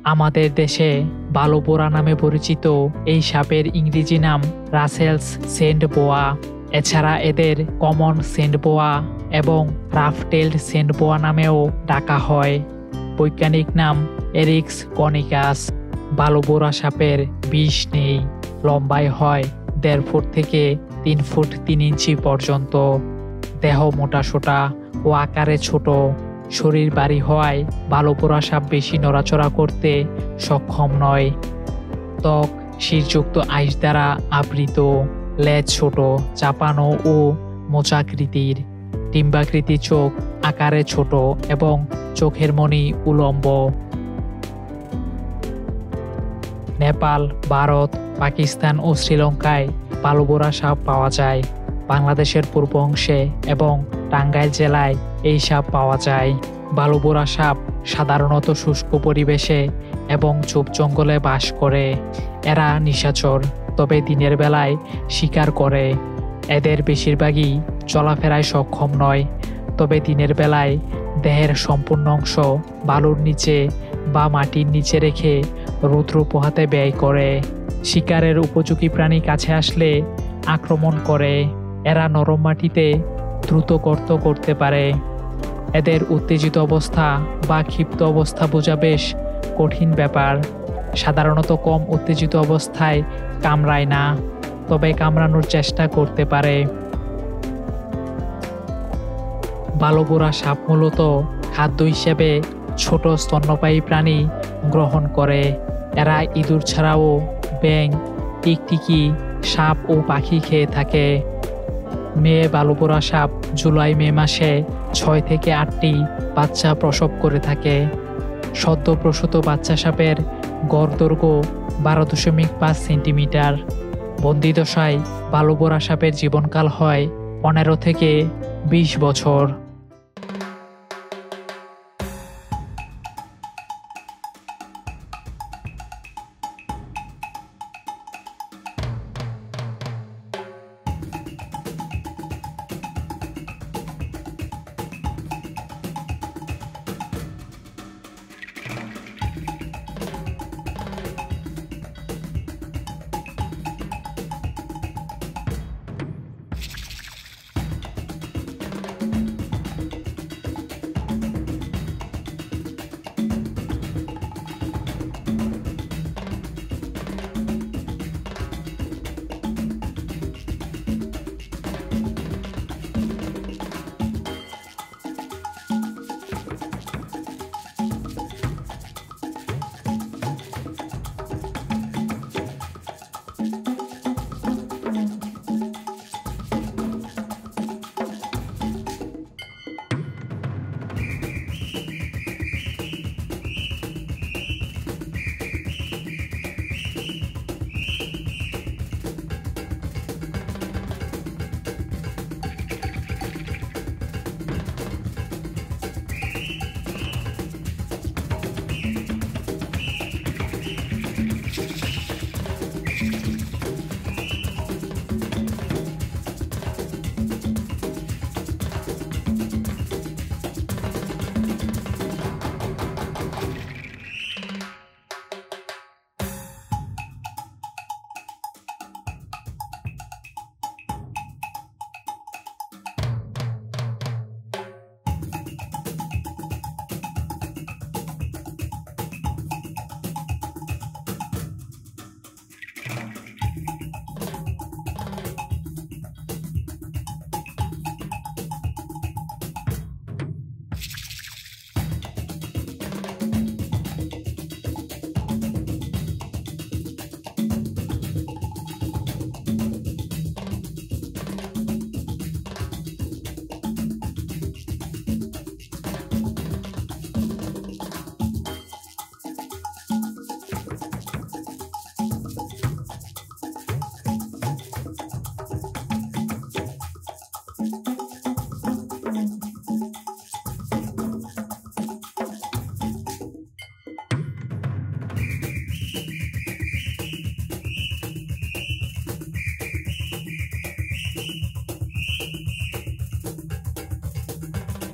আমাদের দেশে বালোবোরা নামে পরিচিত এই সাপের ইংরেজি নাম রাসেলস সেন্ট বোয়া। এছাড়া এদের কমন সেন্ট বোয়া এবং রাফ-টেলড সেন্ট বোয়া নামেও ডাকা হয়। বৈজ্ঞানিক নাম এরিক্স কনিকাস। বালোবোরা সাপের বিষ নেই, লম্বায় হয় 1.5 ফুট থেকে 3 ফুট 3 ইঞ্চি পর্যন্ত। দেহ মোটাসোটা ও আকারে ছোট। শরীর ভারী হওয়ায় বালোবোরা সাপ বেশি নড়াচড়া করতে সক্ষম নয়। ত্বক শিরযুক্ত আঁশ দ্বারা আবৃত। লেজ ছোট, চাপানো ও মোচাকৃতির। ডিম্বাকৃতি চোখ, আকারে ছোট এবং চোখের মণি উলম্ব। নেপাল, ভারত, পাকিস্তান ও শ্রীলঙ্কায় বালোবোরা সাপ পাওয়া যায়। বাংলাদেশের পূর্ব অংশে এবং টাঙ্গাইল জেলায় এই সাপ পাওয়া যায়। বালোবোরা সাপ সাধারণত শুষ্ক পরিবেশে এবং ঝোপ জঙ্গলে বাস করে। এরা নিশাচর, তবে দিনের বেলায় শিকার করে। এদের বেশিরভাগই চলাফেরায় সক্ষম নয়, তবে দিনের বেলায় দেহের সম্পূর্ণ অংশ বালুর নিচে বা মাটির নিচে রেখে রৌদ্র পোহাতে ব্যয় করে। শিকারের উপযোগী প্রাণী কাছে আসলে আক্রমণ করে। এরা নরম মাটিতে দ্রুত গর্ত করতে পারে। এদের উত্তেজিত অবস্থা বা ক্ষিপ্ত অবস্থা বোঝা বেশ কঠিন ব্যাপার। সাধারণত কম উত্তেজিত অবস্থায় কামড়ায় না, তবে কামড়ানোর চেষ্টা করতে পারে। বালোবোরা সাপ মূলত খাদ্য হিসেবে ছোট স্তন্যপায়ী প্রাণী গ্রহণ করে। এরা ইঁদুর ছাড়াও ব্যাঙ, টিকটিকি, সাপ ও পাখি খেয়ে থাকে। মেয়ে বালোবোরা সাপ জুলাই-মে মাসে 6 থেকে 8টি বাচ্চা প্রসব করে থাকে। সদ্য প্রসূত বাচ্চা সাপের গড় দৈর্ঘ্য 12.5 সেন্টিমিটার। বন্দিদশায় বালোবোরা সাপের জীবনকাল হয় 15 থেকে 20 বছর।